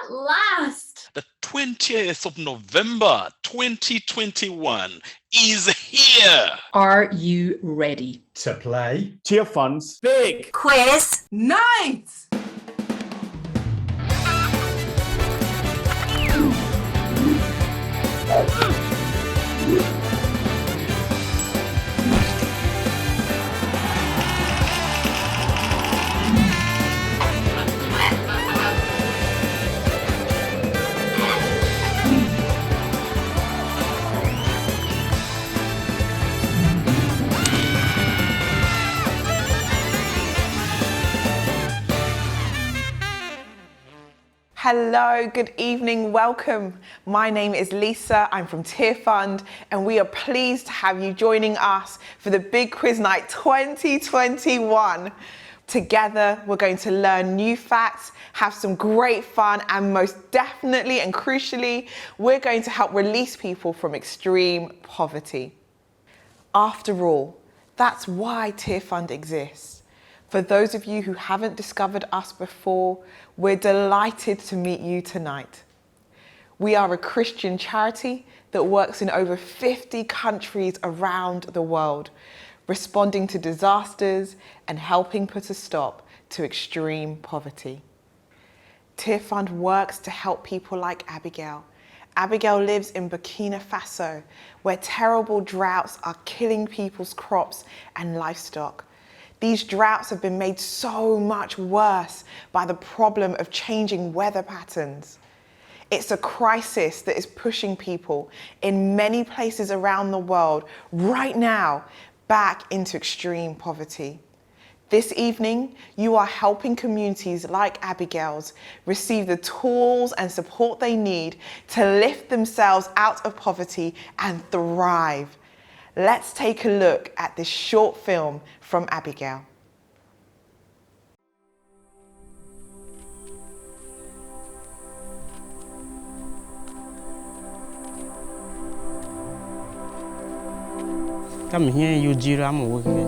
At last! The 20th of November 2021 is here. Are you ready to play Tearfund's big quiz night? Hello, good evening, welcome. My name is Lisa, I'm from Tearfund, and we are pleased to have you joining us for the Big Quiz Night 2021. Together, we're going to learn new facts, have some great fun, and most definitely and crucially, we're going to help release people from extreme poverty. After all, that's why Tearfund exists. For those of you who haven't discovered us before, we're delighted to meet you tonight. We are a Christian charity that works in over 50 countries around the world, responding to disasters and helping put a stop to extreme poverty. Tearfund works to help people like Abigail. Abigail lives in Burkina Faso, where terrible droughts are killing people's crops and livestock. These droughts have been made so much worse by the problem of changing weather patterns. It's a crisis that is pushing people in many places around the world right now back into extreme poverty. This evening, you are helping communities like Abigail's receive the tools and support they need to lift themselves out of poverty and thrive. Let's take a look at this short film from Abigail. Come here, you jiram working.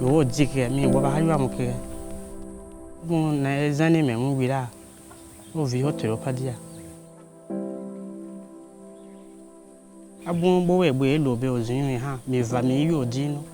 You would dig me, what are you okay? One is any man with her. Oh, the hotel padia. A boom boy, we low bills in her, me vami, you, Dino.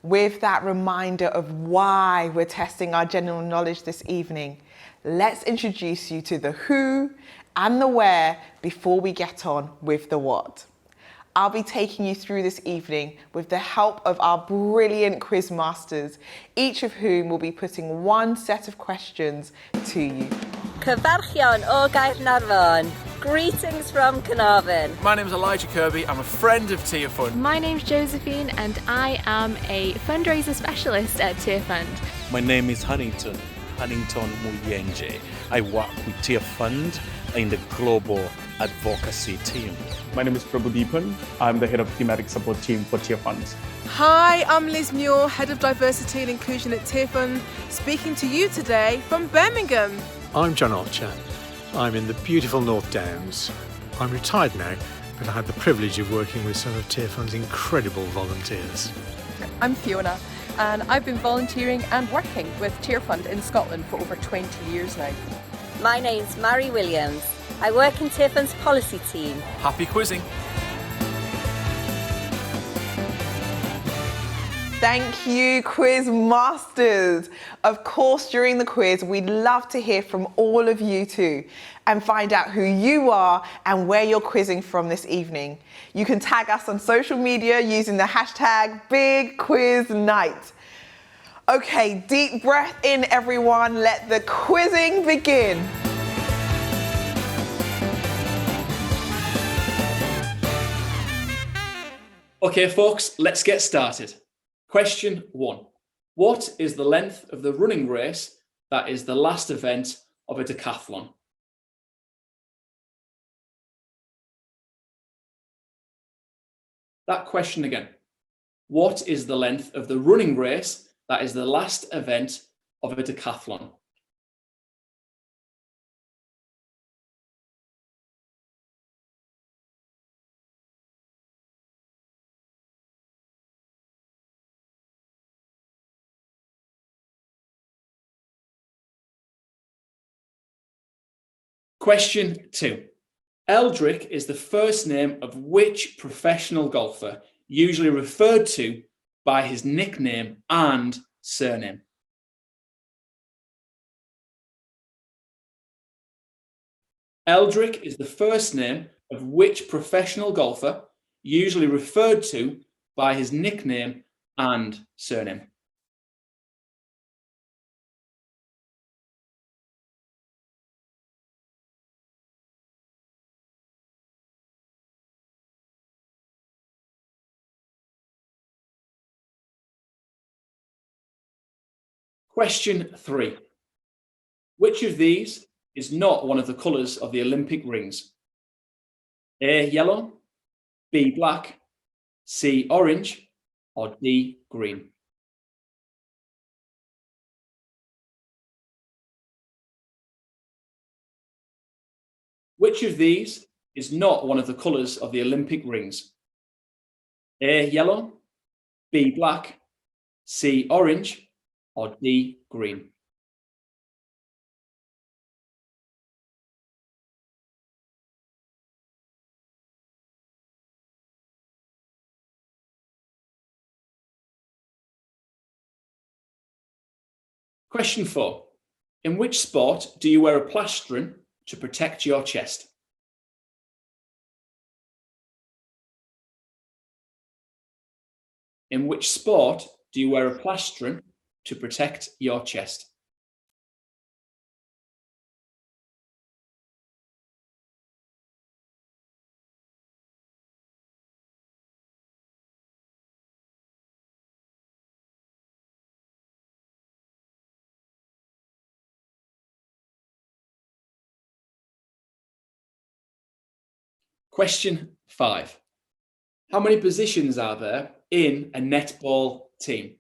With that reminder of why we're testing our general knowledge this evening, let's introduce you to the who and the where before we get on with the what. I'll be taking you through this evening with the help of our brilliant quiz masters, each of whom will be putting one set of questions to you. Cyfarchion o Gaernarfon. Greetings from Carnarvon. My name is Elijah Kirby. I'm a friend of Tearfund. My name's Josephine and I am a fundraiser specialist at Tearfund. My name is Huntington Muyenje. I work with Tearfund in the global advocacy team. My name is Prabhudeepan. I'm the head of thematic support team for Tearfund. Hi, I'm Liz Muir, head of diversity and inclusion at Tearfund, speaking to you today from Birmingham. I'm John Archer. I'm in the beautiful North Downs. I'm retired now, but I had the privilege of working with some of Tearfund's incredible volunteers. I'm Fiona, and I've been volunteering and working with Tearfund in Scotland for over 20 years now. My name's Mary Williams. I work in Tearfund's policy team. Happy quizzing. Thank you, quiz masters. Of course, during the quiz, we'd love to hear from all of you too and find out who you are and where you're quizzing from this evening. You can tag us on social media using the hashtag BigQuizNight. Okay, deep breath in, everyone. Let the quizzing begin. Okay, folks, let's get started. Question 1. What is the length of the running race that is the last event of a decathlon? That question again. What is the length of the running race that is the last event of a decathlon? Question 2. Eldrick is the first name of which professional golfer, usually referred to by his nickname and surname? Eldrick is the first name of which professional golfer, usually referred to by his nickname and surname? Question 3. Which of these is not one of the colours of the Olympic rings? A, yellow, B, black, C, orange, or D, green? Which of these is not one of the colours of the Olympic rings? A, yellow, B, black, C, orange, or D, green? Question 4. In which sport do you wear a plastron to protect your chest? In which sport do you wear a plastron to protect your chest? Question 5. How many positions are there in a netball team?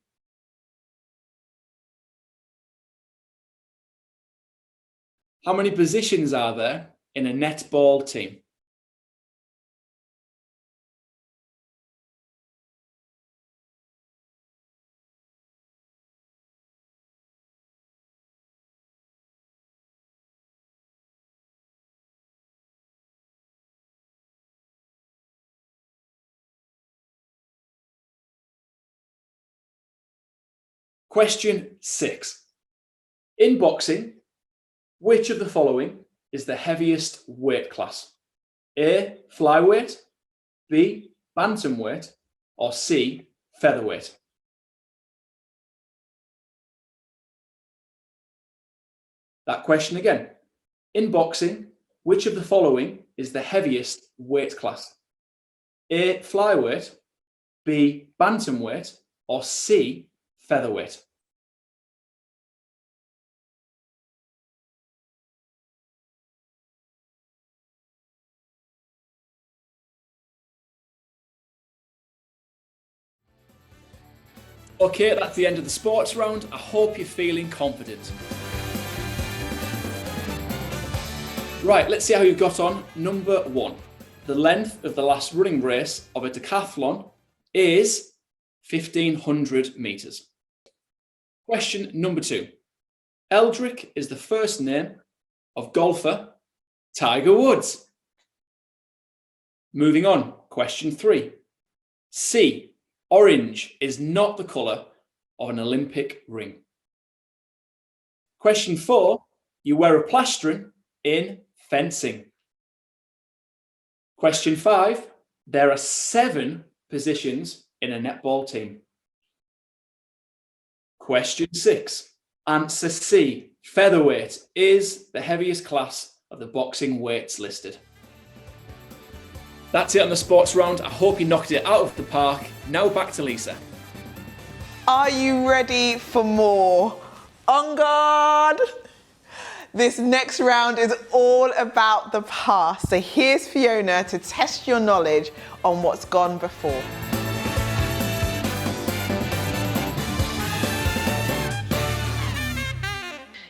How many positions are there in a netball team? Question 6. In boxing, which of the following is the heaviest weight class? A, flyweight, B, bantamweight, or C, featherweight? That question again. In boxing, which of the following is the heaviest weight class? A, flyweight, B, bantamweight, or C, featherweight? Okay, that's the end of the sports round. I hope you're feeling confident. Right, let's see how you got on. Number 1. The length of the last running race of a decathlon is 1,500 metres. Question number 2. Eldrick is the first name of golfer Tiger Woods. Moving on, question 3. C. Orange is not the colour of an Olympic ring. Question 4. You wear a plastron in fencing. Question 5. There are 7 positions in a netball team. Question 6. Answer C. Featherweight is the heaviest class of the boxing weights listed. That's it on the sports round. I hope you knocked it out of the park. Now back to Lisa. Are you ready for more? On guard! This next round is all about the past. So here's Fiona to test your knowledge on what's gone before.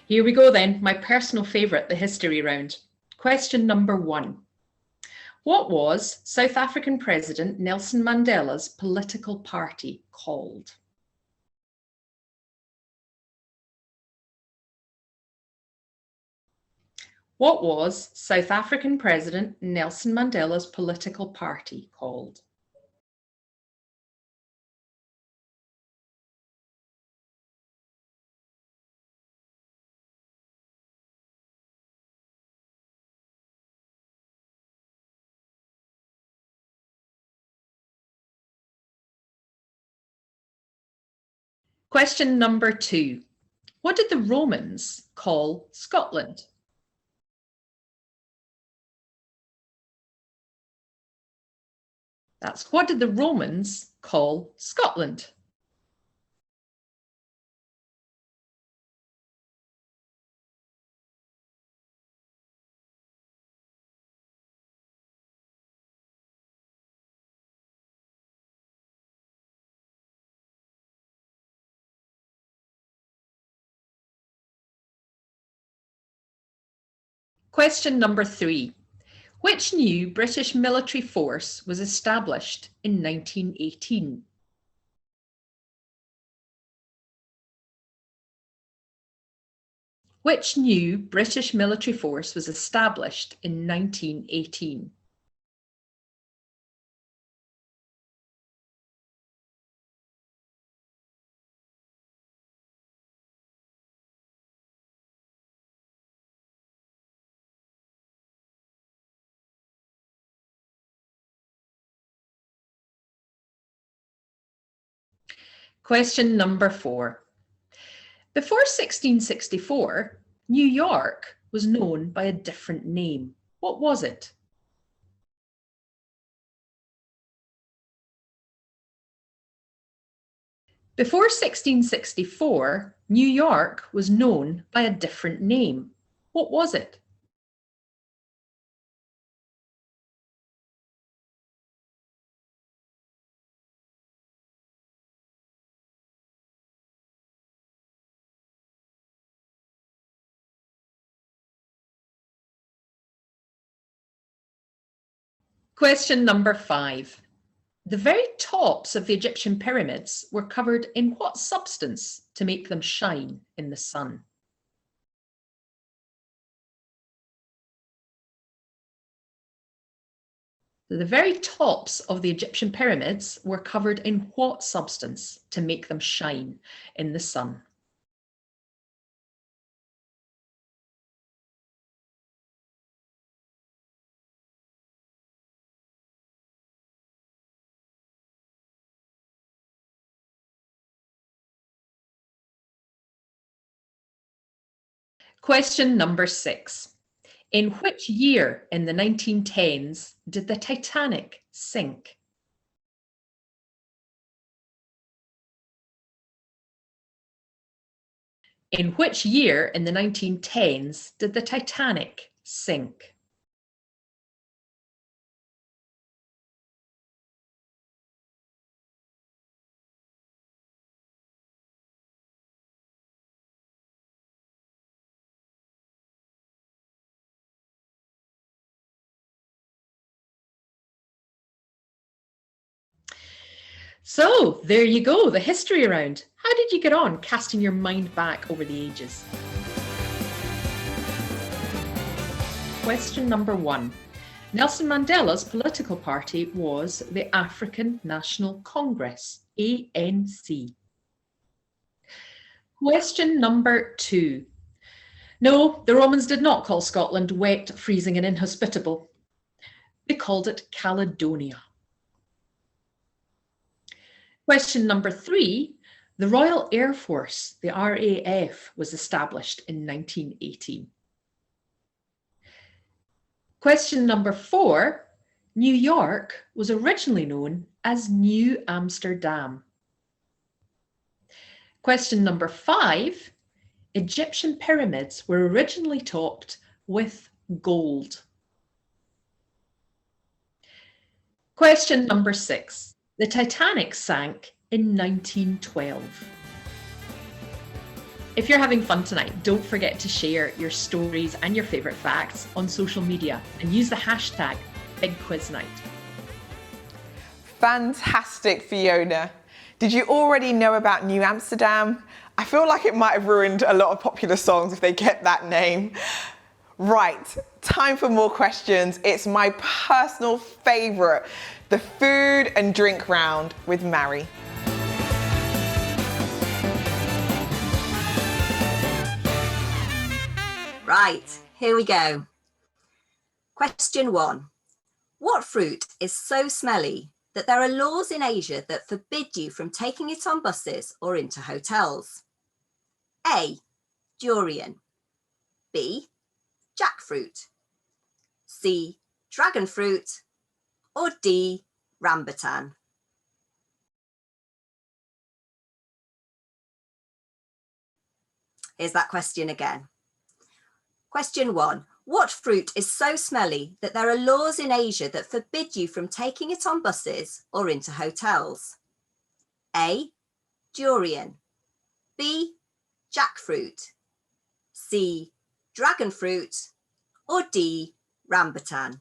Here we go then, my personal favourite, the history round. Question number 1. What was South African President Nelson Mandela's political party called? What was South African President Nelson Mandela's political party called? Question number 2. What did the Romans call Scotland? That's what did the Romans call Scotland? Question number 3. Which new British military force was established in 1918? Which new British military force was established in 1918? Question number 4. Before 1664, New York was known by a different name. What was it? Before 1664, New York was known by a different name. What was it? Question number 5. The very tops of the Egyptian pyramids were covered in what substance to make them shine in the sun? The very tops of the Egyptian pyramids were covered in what substance to make them shine in the sun? Question number 6. In which year in the 1910s did the Titanic sink? In which year in the 1910s did the Titanic sink? So there you go, the history round. How did you get on casting your mind back over the ages? Question number 1. Nelson Mandela's political party was the African National Congress, ANC. Question number 2. No, the Romans did not call Scotland wet, freezing and inhospitable. They called it Caledonia. Question number 3. The Royal Air Force, the RAF, was established in 1918. Question number 4. New York was originally known as New Amsterdam. Question number 5. Egyptian pyramids were originally topped with gold? Question number 6. The Titanic sank in 1912. If you're having fun tonight, don't forget to share your stories and your favourite facts on social media and use the hashtag BigQuizNight. Fantastic, Fiona. Did you already know about New Amsterdam? I feel like it might have ruined a lot of popular songs if they get that name. Right, time for more questions. It's my personal favourite, the food and drink round with Mary. Right, here we go. Question 1. What fruit is so smelly that there are laws in Asia that forbid you from taking it on buses or into hotels? A. Durian. B. Jackfruit. C. Dragon fruit. Or D. Rambutan. Here's that question again. Question 1. What fruit is so smelly that there are laws in Asia that forbid you from taking it on buses or into hotels? A. Durian. B. Jackfruit. C. Dragon fruit. Or D. Rambutan.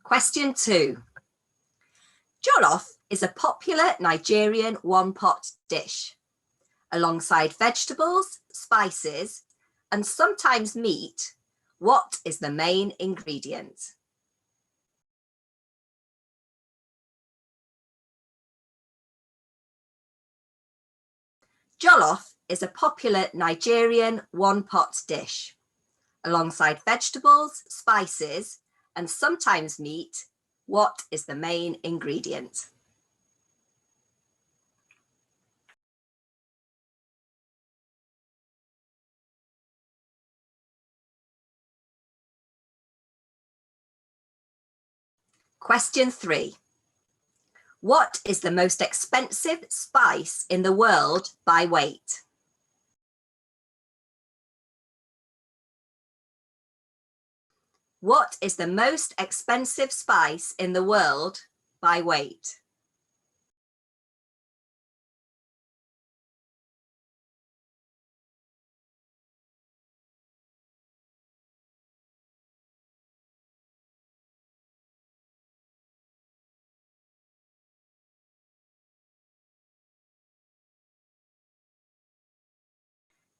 Question 2. Jollof is a popular Nigerian one-pot dish. Alongside vegetables, spices, and sometimes meat, what is the main ingredient? Jollof is a popular Nigerian one-pot dish. Alongside vegetables, spices, and sometimes meat, what is the main ingredient? Question 3. What is the most expensive spice in the world by weight? What is the most expensive spice in the world by weight?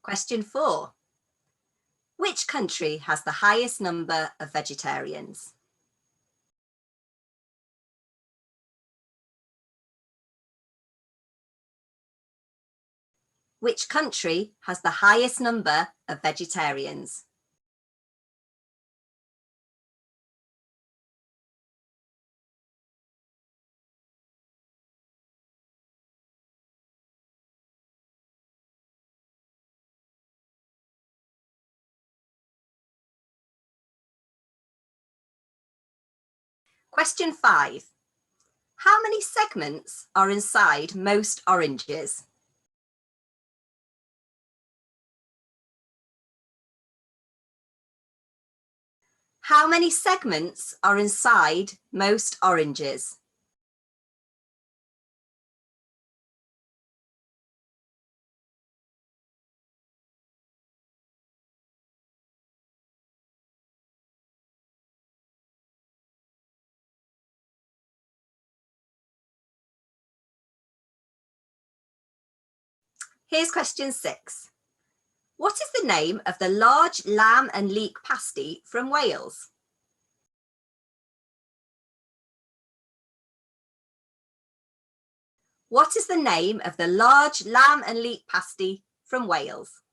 Question 4. Which country has the highest number of vegetarians? Which country has the highest number of vegetarians? Question 5. How many segments are inside most oranges? How many segments are inside most oranges? Here's question 6. What is the name of the large lamb and leek pasty from Wales? What is the name of the large lamb and leek pasty from Wales?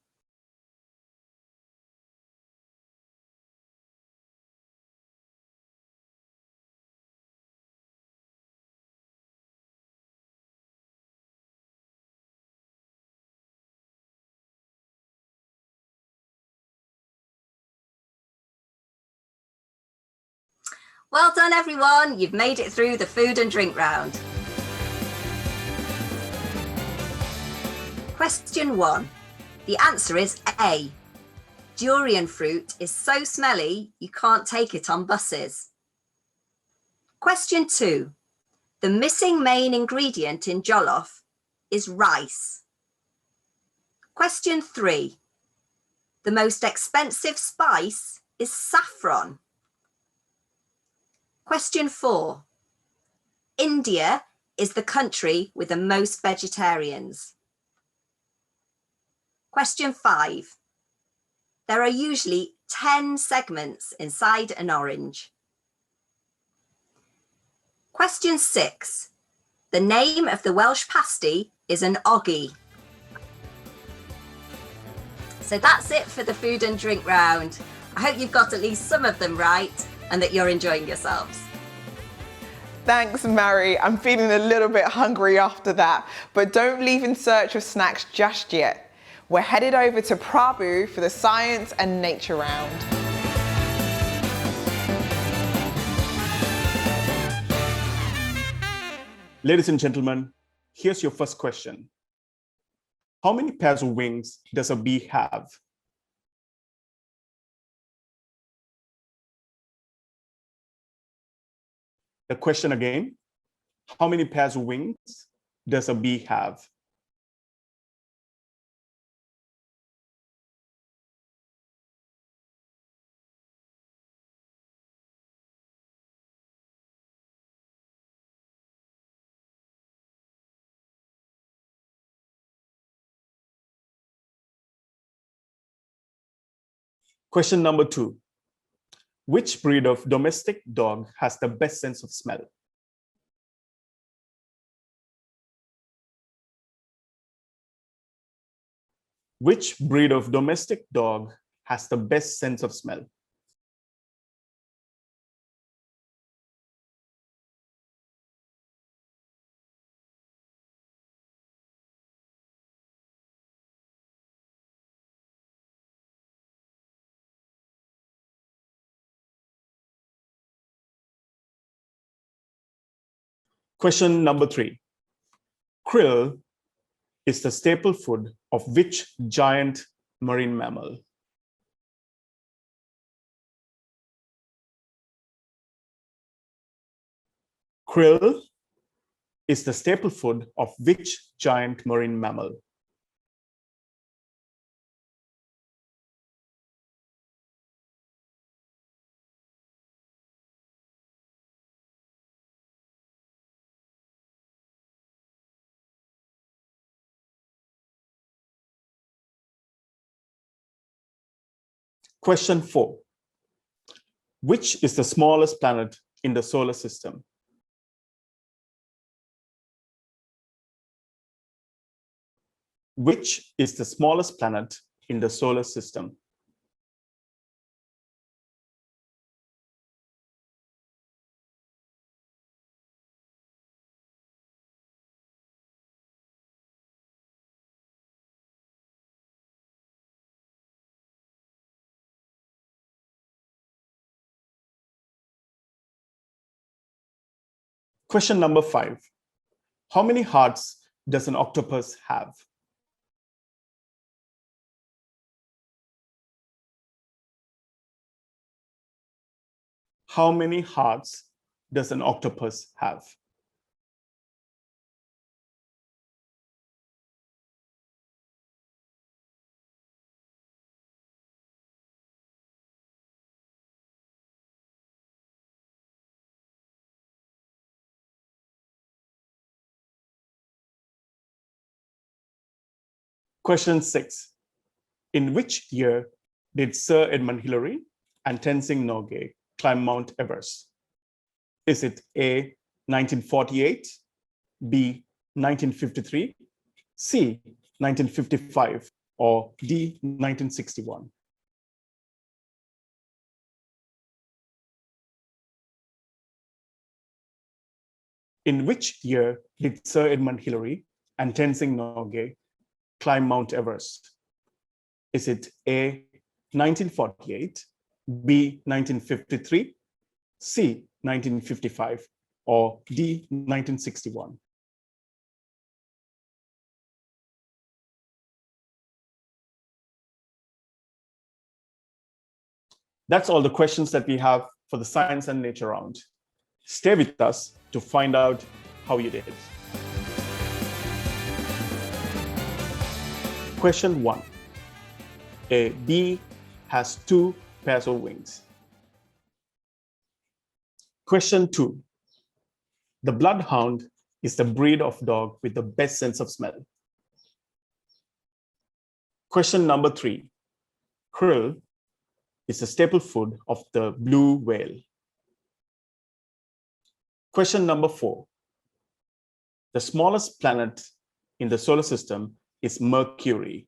Well done, everyone. You've made it through the food and drink round. Question 1. The answer is A. Durian fruit is so smelly you can't take it on buses. Question 2. The missing main ingredient in jollof is rice. Question 3. The most expensive spice is saffron. Question 4. India is the country with the most vegetarians. Question 5. There are usually 10 segments inside an orange. Question 6. The name of the Welsh pasty is an oggy. So that's it for the food and drink round. I hope you've got at least some of them right and that you're enjoying yourselves. Thanks, Mary. I'm feeling a little bit hungry after that, but don't leave in search of snacks just yet. We're headed over to Prabhu for the science and nature round. Ladies and gentlemen, here's your first question. How many pairs of wings does a bee have? The question again, how many pairs of wings does a bee have? Question number 2. Which breed of domestic dog has the best sense of smell? Which breed of domestic dog has the best sense of smell? Question number 3. Krill is the staple food of which giant marine mammal? Krill is the staple food of which giant marine mammal? Question 4. Which is the smallest planet in the solar system? Which is the smallest planet in the solar system? Question number 5. How many hearts does an octopus have? How many hearts does an octopus have? Question 6. In which year did Sir Edmund Hillary and Tenzing Norgay climb Mount Everest? Is it A, 1948, B, 1953, C, 1955, or D, 1961? In which year did Sir Edmund Hillary and Tenzing Norgay climb Mount Everest? Is it A, 1948, B, 1953, C, 1955, or D, 1961? That's all the questions that we have for the science and nature round. Stay with us to find out how you did. Question 1. A bee has 2 pairs of wings. Question 2. The bloodhound is the breed of dog with the best sense of smell. Question number 3. Krill is the staple food of the blue whale. Question number 4. The smallest planet in the solar system is Mercury.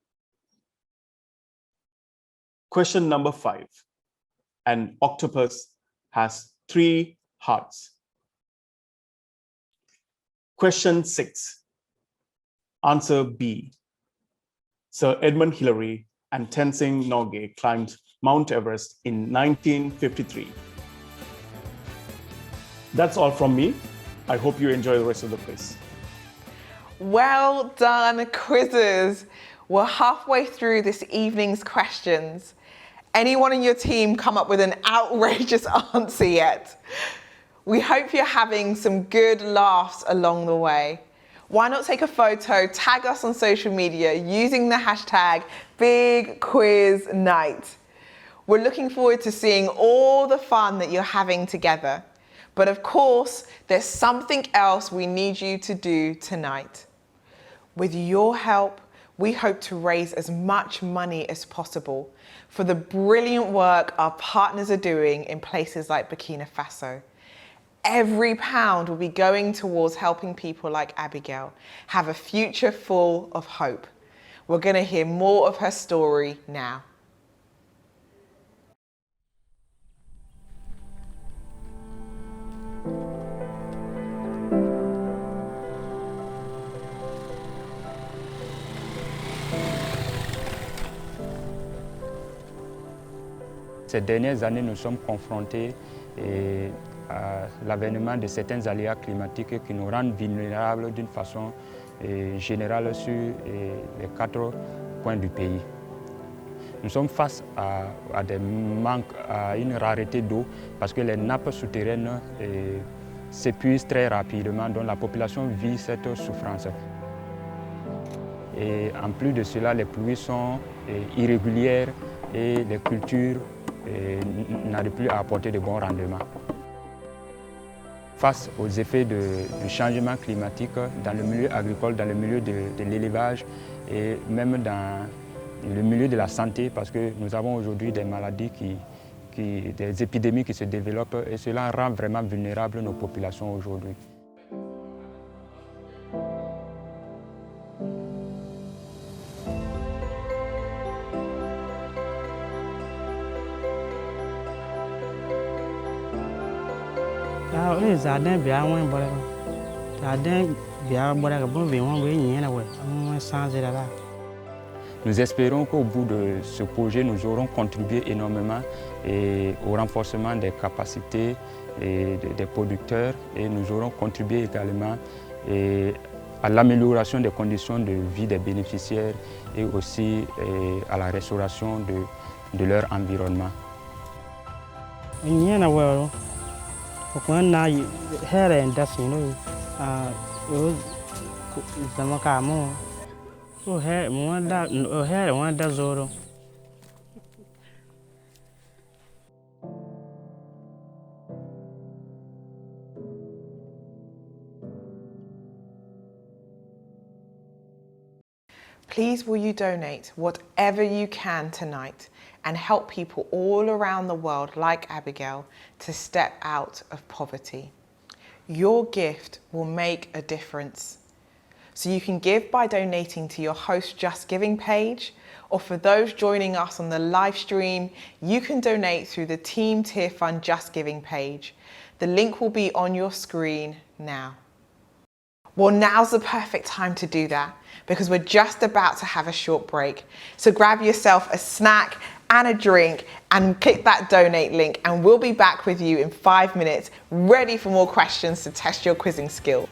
Question number 5. An octopus has 3 hearts. Question 6. Answer B. Sir Edmund Hillary and Tenzing Norgay climbed Mount Everest in 1953. That's all from me. I hope you enjoy the rest of the quiz. Well done, quizzers. We're halfway through this evening's questions. Anyone in your team come up with an outrageous answer yet? We hope you're having some good laughs along the way. Why not take a photo, tag us on social media using the hashtag BigQuizNight. We're looking forward to seeing all the fun that you're having together. But of course, there's something else we need you to do tonight. With your help, we hope to raise as much money as possible for the brilliant work our partners are doing in places like Burkina Faso. Every pound will be going towards helping people like Abigail have a future full of hope. We're going to hear more of her story now. Ces dernières années, nous sommes confrontés à l'avènement de certains aléas climatiques qui nous rendent vulnérables d'une façon générale sur les 4 coins du pays. Nous sommes face à des manques, à une rareté d'eau parce que les nappes souterraines s'épuisent très rapidement, donc la population vit cette souffrance. Et en plus de cela, les pluies sont irrégulières et les cultures n'arrivent plus à apporter de bons rendements. Face aux effets du changement climatique dans le milieu agricole, dans le milieu de l'élevage et même dans le milieu de la santé, parce que nous avons aujourd'hui des maladies, des épidémies qui se développent et cela rend vraiment vulnérables nos populations aujourd'hui. Nous espérons qu'au bout de ce projet, nous aurons contribué énormément au renforcement des capacités des producteurs et nous aurons contribué également à l'amélioration des conditions de vie des bénéficiaires et aussi à la restauration de leur environnement. Please will you donate whatever you can tonight and help people all around the world like Abigail to step out of poverty. Your gift will make a difference. So you can give by donating to your host Just Giving page, or for those joining us on the live stream, you can donate through the Team Tearfund Just Giving page. The link will be on your screen now. Well, now's the perfect time to do that because we're just about to have a short break. So grab yourself a snack and a drink and click that donate link and we'll be back with you in 5 minutes, ready for more questions to test your quizzing skill.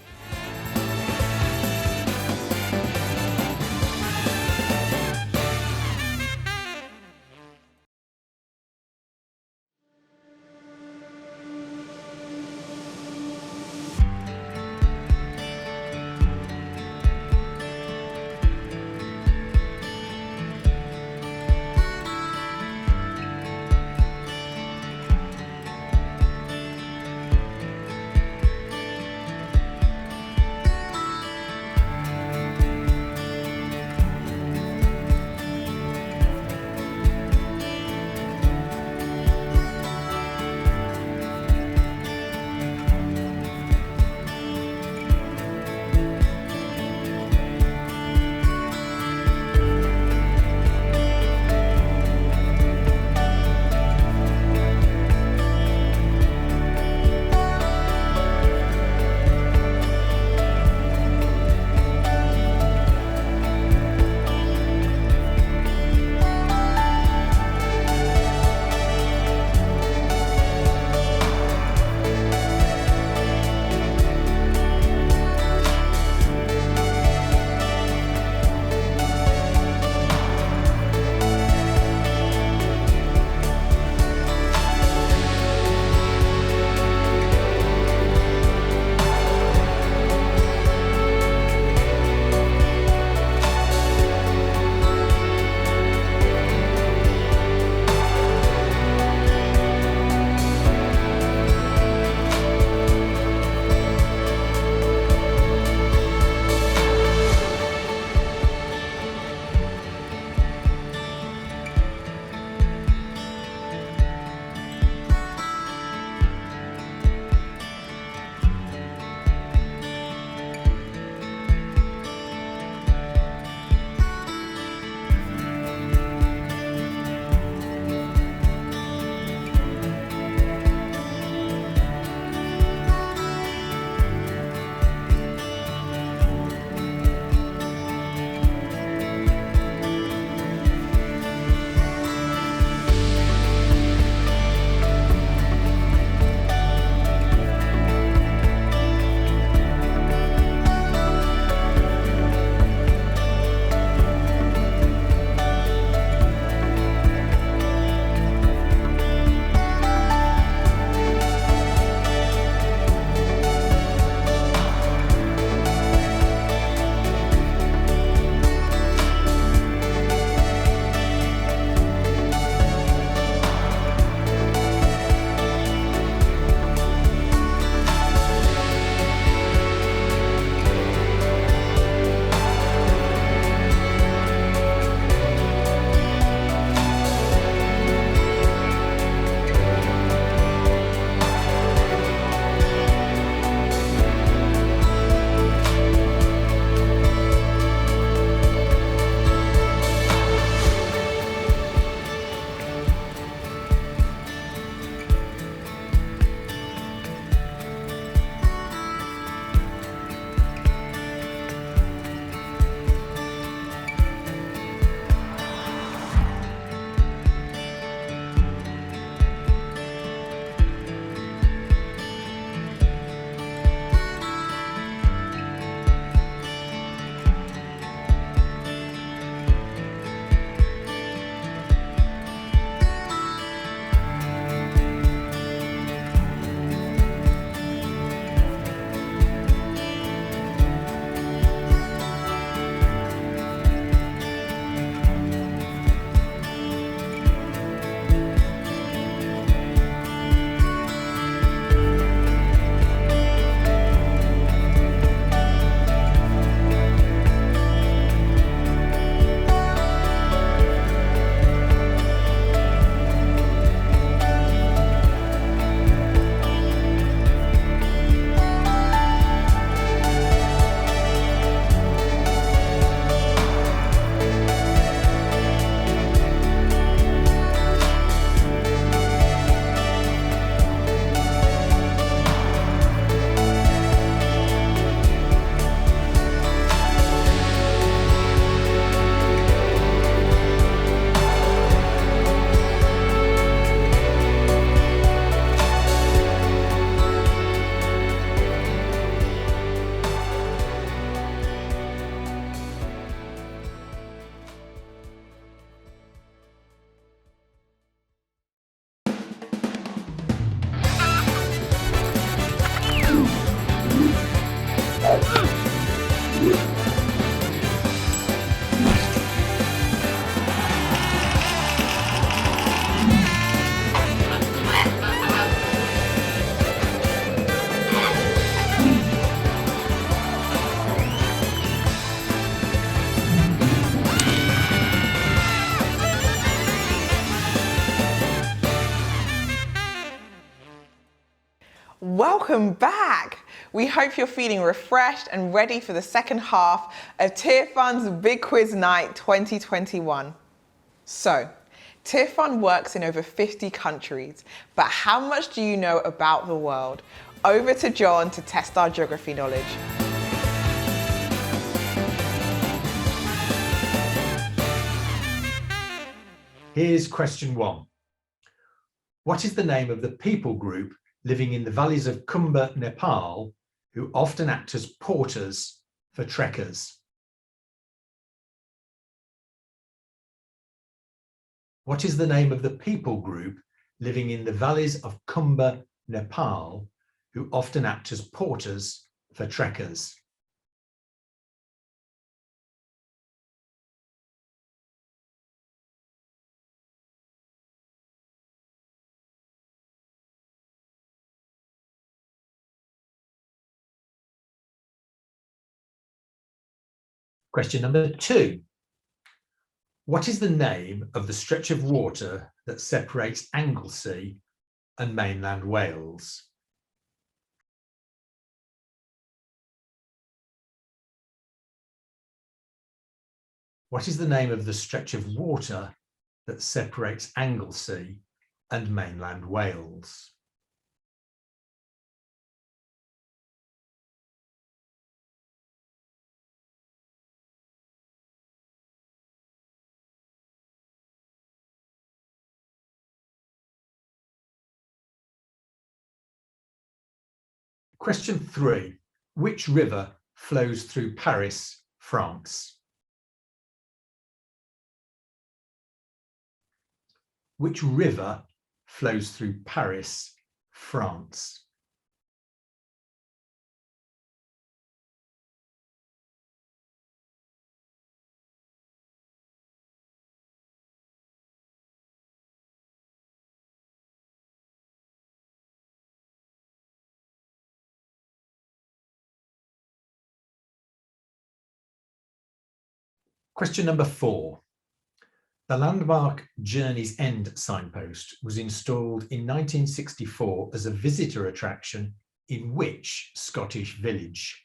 Welcome back. We hope you're feeling refreshed and ready for the second half of Tearfund's Big Quiz Night 2021. So, Tearfund works in over 50 countries, but how much do you know about the world? Over to John to test our geography knowledge. Here's question 1. What is the name of the people group living in the valleys of Kumbh, Nepal, who often act as porters for trekkers? What is the name of the people group living in the valleys of Kumbh, Nepal, who often act as porters for trekkers? Question number 2. What is the name of the stretch of water that separates Anglesey and mainland Wales? What is the name of the stretch of water that separates Anglesey and mainland Wales? Question 3. Which river flows through Paris, France? Which river flows through Paris, France? Question number 4. The landmark Journey's End signpost was installed in 1964 as a visitor attraction in which Scottish village?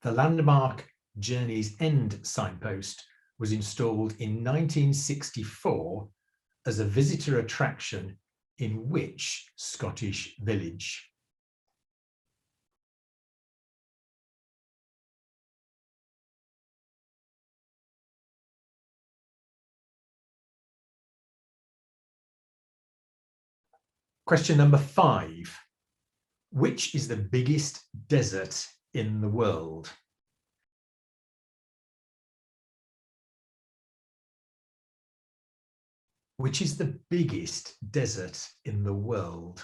The landmark Journey's End signpost was installed in 1964 as a visitor attraction in which Scottish village? Question number 5. Which is the biggest desert in the world? Which is the biggest desert in the world?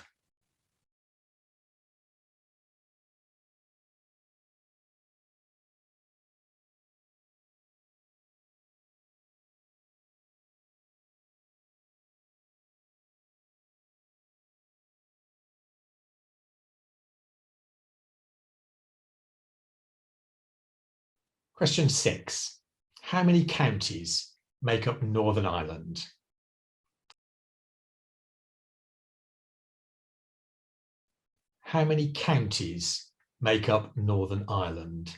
Question 6. How many counties make up Northern Ireland? How many counties make up Northern Ireland?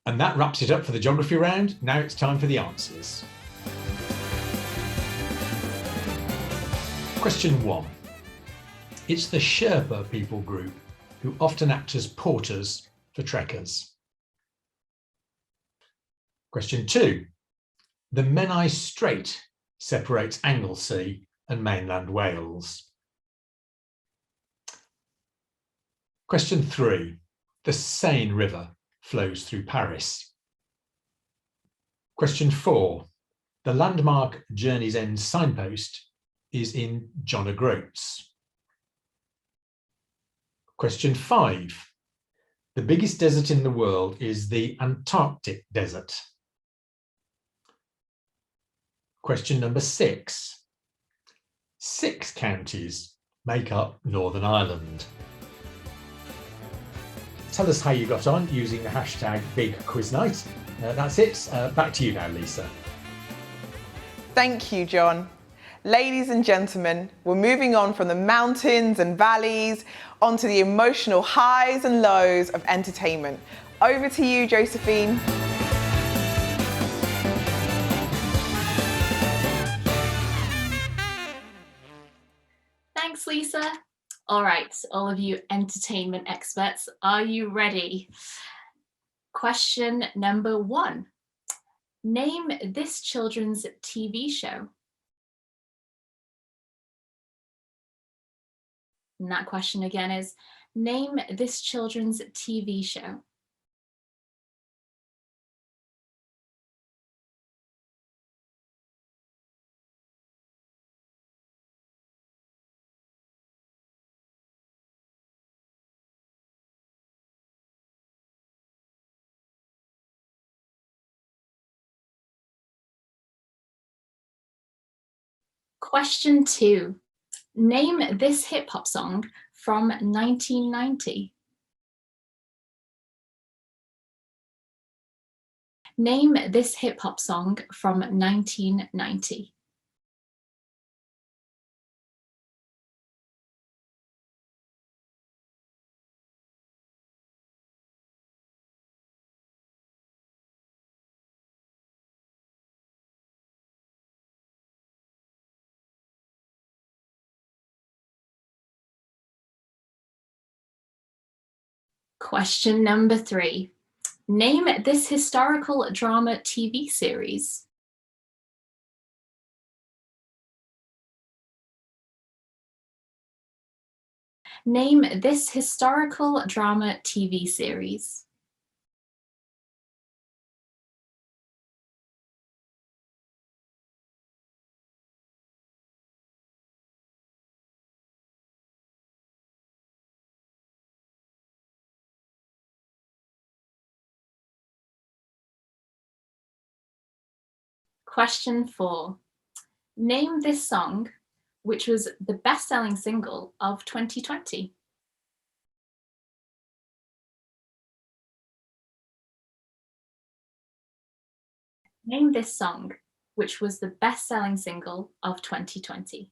And that wraps it up for the geography round. Now it's time for the answers. Question 1. It's the Sherpa people group who often act as porters for trekkers. Question 2. The Menai Strait separates Anglesey and mainland Wales. Question 3. The Seine River flows through Paris. Question 4. The landmark Journey's End signpost is in John O'Groats. Question 5. The biggest desert in the world is the Antarctic Desert. Question number 6. 6 counties make up Northern Ireland. Tell us how you got on using the hashtag #BigQuizNight. That's it. Back to you now, Lisa. Thank you, John. Ladies and gentlemen, we're moving on from the mountains and valleys onto the emotional highs and lows of entertainment. Over to you, Josephine. Thanks, Lisa. All right, all of you entertainment experts, are you ready? Question number 1. Name this children's TV show. And that question again is, name this children's TV show. Question 2. Name this hip hop song from 1990. Name this hip hop song from 1990. Question number 3. Name this historical drama TV series. Name this historical drama TV series. Question 4. Name this song, which was the best-selling single of 2020. Name this song, which was the best-selling single of 2020.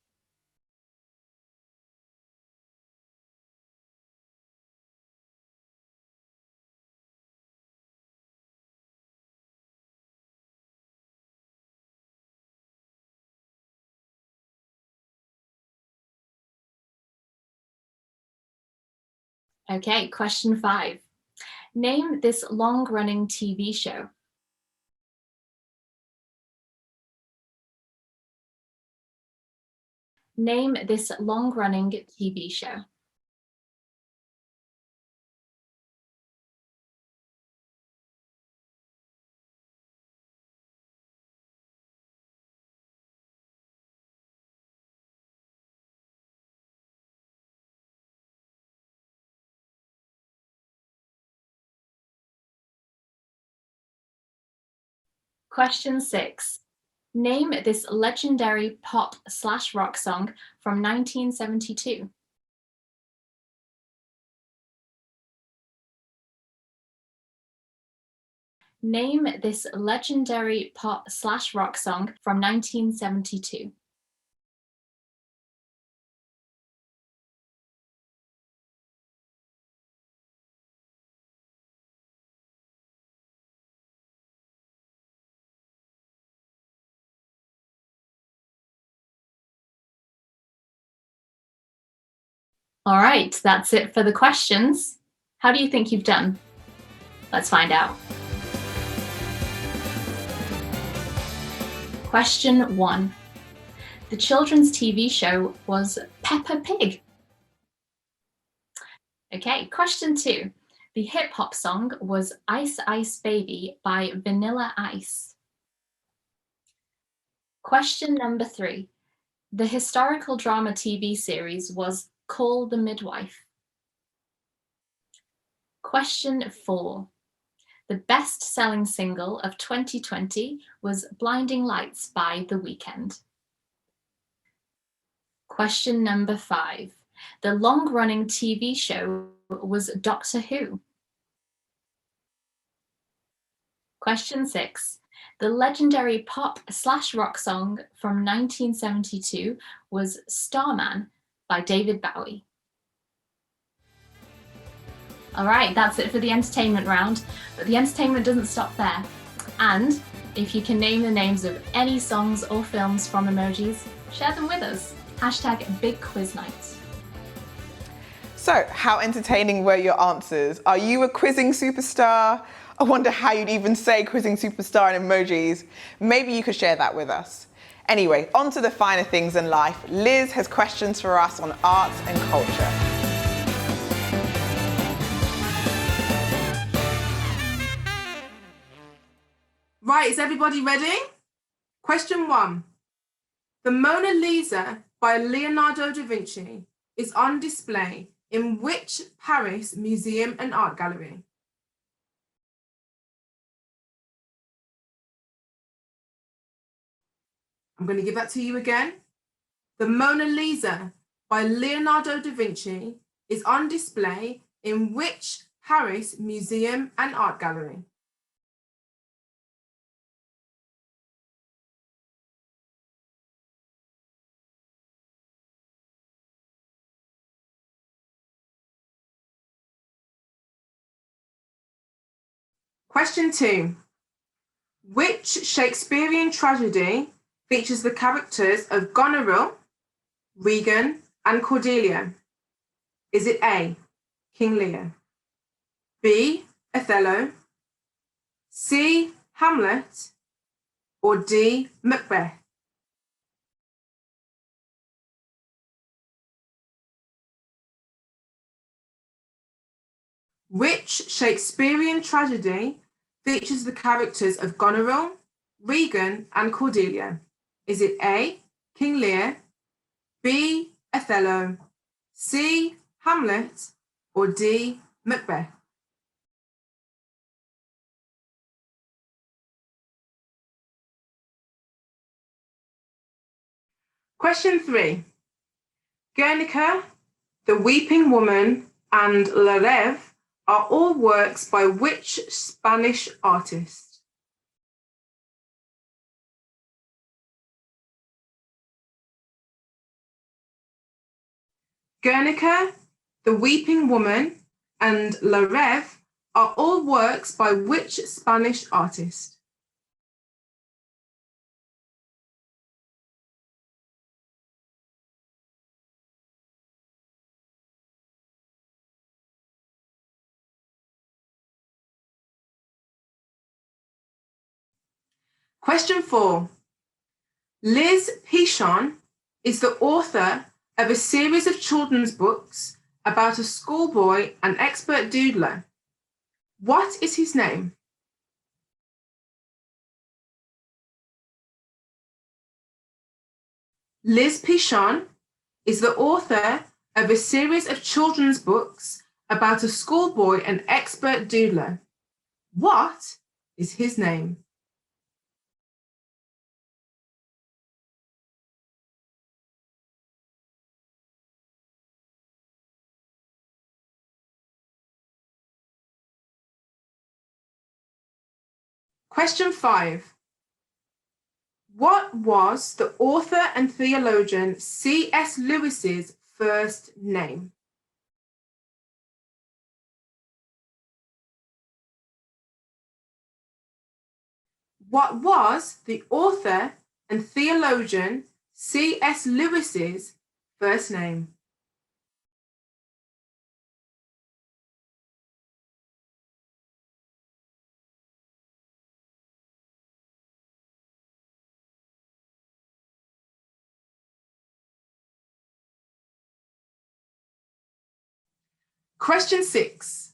Okay, question 5. Name this long-running TV show. Name this long-running TV show. Question 6. Name this legendary pop/rock song from 1972. Name this legendary pop/rock song from 1972. All right, that's it for the questions. How do you think you've done? Let's find out. Question 1. The children's TV show was Peppa Pig. Okay, question 2. The hip hop song was Ice Ice Baby by Vanilla Ice. Question number 3. The historical drama TV series was Call the Midwife. Question 4. The best-selling single of 2020 was Blinding Lights by The Weeknd. Question number 5. The long-running TV show was Doctor Who. Question 6. The legendary pop/rock song from 1972 was Starman by David Bowie. All right, that's it for the entertainment round, but the entertainment doesn't stop there. And if you can name the names of any songs or films from emojis, share them with us. #Big Quiz Night. So, how entertaining were your answers? Are you a quizzing superstar? I wonder how you'd even say quizzing superstar in emojis. Maybe you could share that with us. Anyway, on to the finer things in life. Liz has questions for us on arts and culture. Right, is everybody ready? Question 1. The Mona Lisa by Leonardo da Vinci is on display in which Paris museum and art gallery? I'm going to give that to you again. The Mona Lisa by Leonardo da Vinci is on display in which Paris museum and art gallery? Question 2. Which Shakespearean tragedy features the characters of Goneril, Regan, and Cordelia? Is it A, King Lear, B, Othello, C, Hamlet, or D, Macbeth? Which Shakespearean tragedy features the characters of Goneril, Regan, and Cordelia? Is it A, King Lear, B, Othello, C, Hamlet, or D, Macbeth? Question 3. Guernica, The Weeping Woman, and La Rêve are all works by which Spanish artist? Guernica, The Weeping Woman, and La Rêve are all works by which Spanish artist? Question 4. Liz Pichon is the author of a series of children's books about a schoolboy and expert doodler. What is his name? Liz Pichon is the author of a series of children's books about a schoolboy and expert doodler. What is his name? Question 5. What was the author and theologian C.S. Lewis's first name? What was the author and theologian C.S. Lewis's first name? Question 6.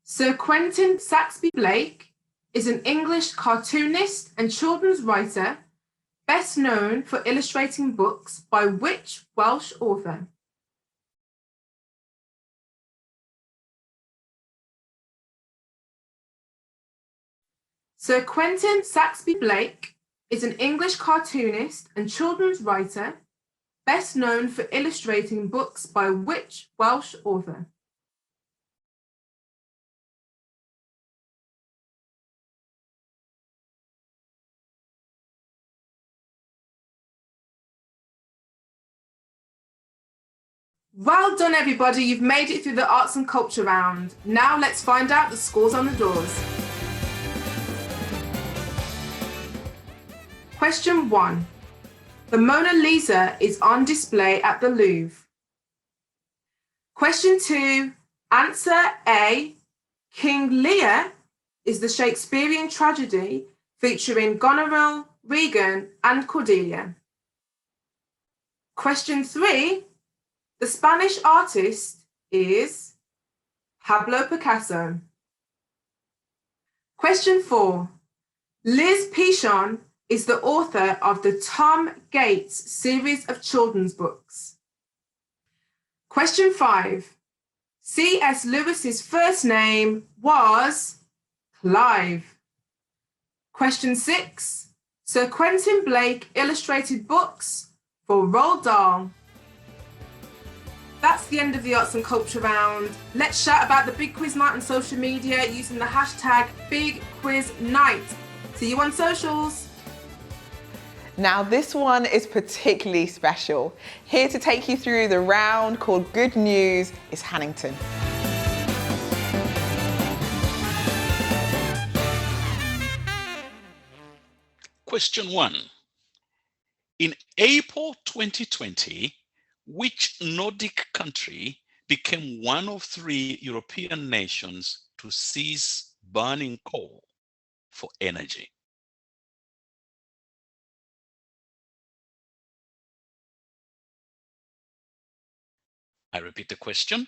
Sir Quentin Saxby Blake is an English cartoonist and children's writer, best known for illustrating books by which Welsh author? Sir Quentin Saxby Blake is an English cartoonist and children's writer, best known for illustrating books by which Welsh author? Well done, everybody. You've made it through the arts and culture round. Now let's find out the scores on the doors. Question 1. The Mona Lisa is on display at the Louvre. Question 2. Answer A. King Lear is the Shakespearean tragedy featuring Goneril, Regan and Cordelia. Question 3. The Spanish artist is Pablo Picasso. Question 4. Liz Pichon is the author of the Tom Gates series of children's books. Question 5. C.S. Lewis's first name was Clive. Question 6. Sir Quentin Blake illustrated books for Roald Dahl. That's the end of the arts and culture round. Let's shout about the Big Quiz Night on social media using the hashtag BigQuizNight. See you on socials. Now this one is particularly special. Here to take you through the round called Good News is Hannington. Question 1. In April 2020, which Nordic country became one of 3 European nations to cease burning coal for energy? I repeat the question.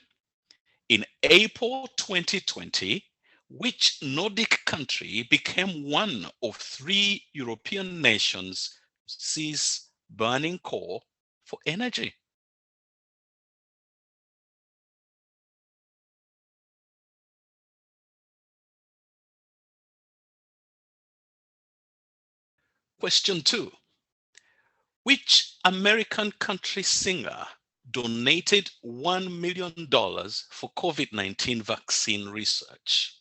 In April 2020, which Nordic country became one of 3 European nations to cease burning coal for energy? Question 2. Which American country singer donated $1 million for COVID-19 vaccine research?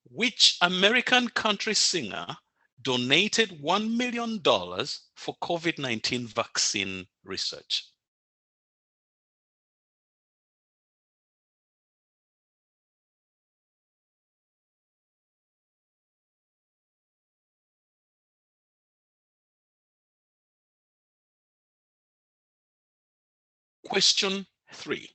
Which American country singer donated $1 million for COVID-19 vaccine research? Question 3.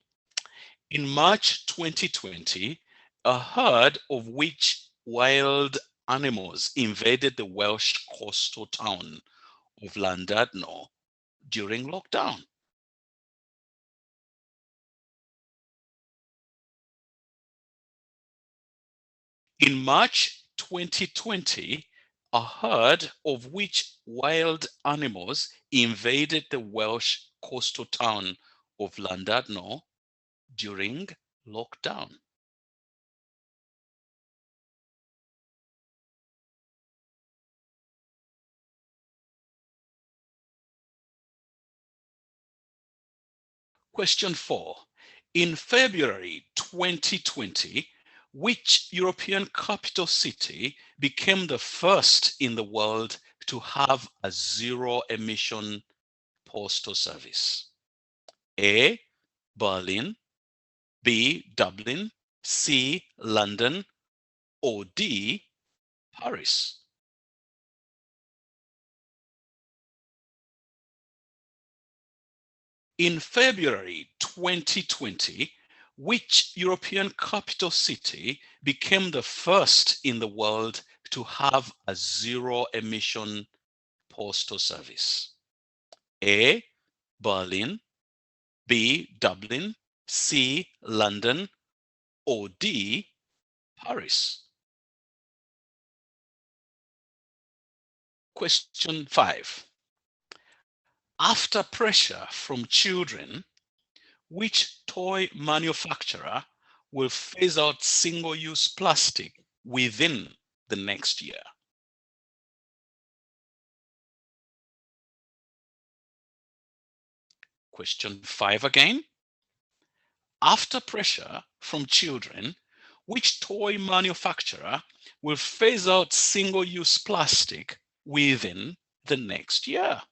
In March 2020, a herd of which wild animals invaded the Welsh coastal town of Llandudno during lockdown? In March 2020, a herd of which wild animals invaded the Welsh coastal town of Llandudno during lockdown? Question 4. In February 2020, which European capital city became the first in the world to have a zero-emission postal service? A. Berlin, B. Dublin, C. London, or D. Paris? In February 2020, which European capital city became the first in the world to have a zero-emission postal service? A, Berlin, B, Dublin, C, London, or D, Paris? Question 5. After pressure from children, which toy manufacturer will phase out single-use plastic within the next year? Question 5 again. After pressure from children, which toy manufacturer will phase out single-use plastic within the next year?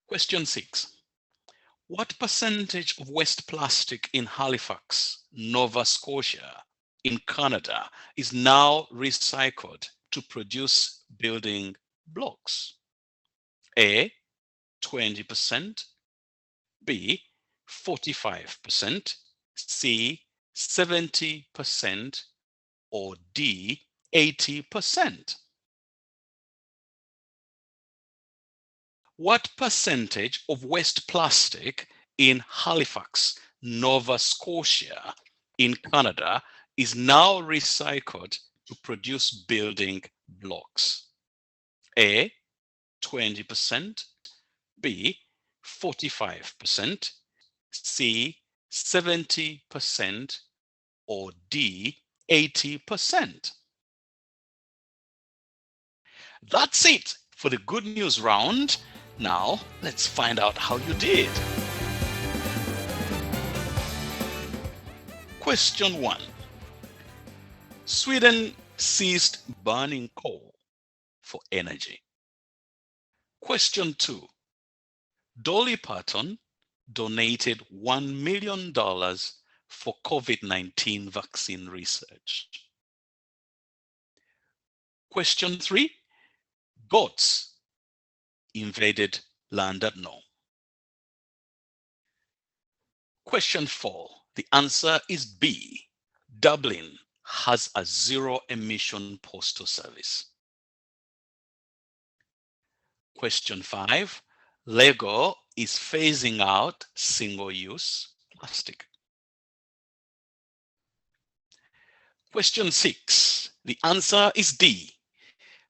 Question 6. What percentage of waste plastic in Halifax, Nova Scotia, in Canada, is now recycled to produce building blocks? A, 20%, B, 45%, C, 70%, or D, 80%? What percentage of waste plastic in Halifax, Nova Scotia, in Canada, is now recycled to produce building blocks? A, 20%, B, 45%, C, 70%, or D, 80%? That's it for the good news round. Now, let's find out how you did. Question 1. Sweden ceased burning coal for energy. Question 2. Dolly Parton donated $1 million for COVID-19 vaccine research. Question 3. Goats invaded land at Nome. Question 4. The answer is B. Dublin has a zero-emission postal service. Question 5. Lego is phasing out single-use plastic. Question 6. The answer is D.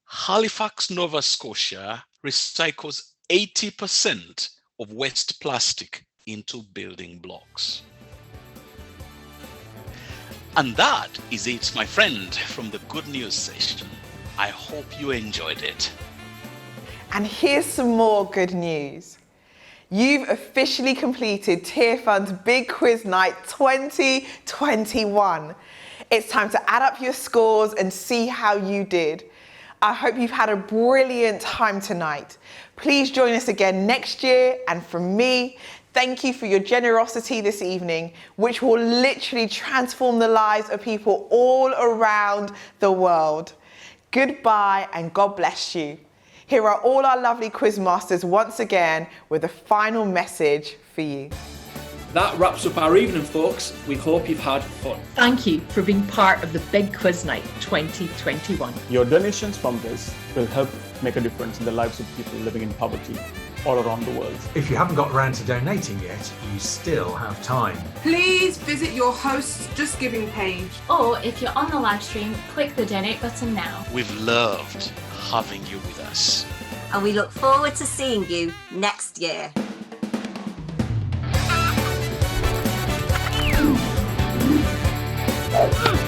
Halifax, Nova Scotia recycles 80% of waste plastic into building blocks. And that is it, my friend, from the good news session. I hope you enjoyed it. And here's some more good news. You've officially completed Tearfund's Big Quiz Night 2021. It's time to add up your scores and see how you did. I hope you've had a brilliant time tonight. Please join us again next year. And from me, thank you for your generosity this evening, which will literally transform the lives of people all around the world. Goodbye and God bless you. Here are all our lovely quizmasters once again with a final message for you. That wraps up our evening, folks. We hope you've had fun. Thank you for being part of the Big Quiz Night 2021. Your donations from this will help make a difference in the lives of people living in poverty all around the world. If you haven't got around to donating yet, you still have time. Please visit your host's Just Giving page. Or if you're on the live stream, click the donate button now. We've loved having you with us. And we look forward to seeing you next year. Mm.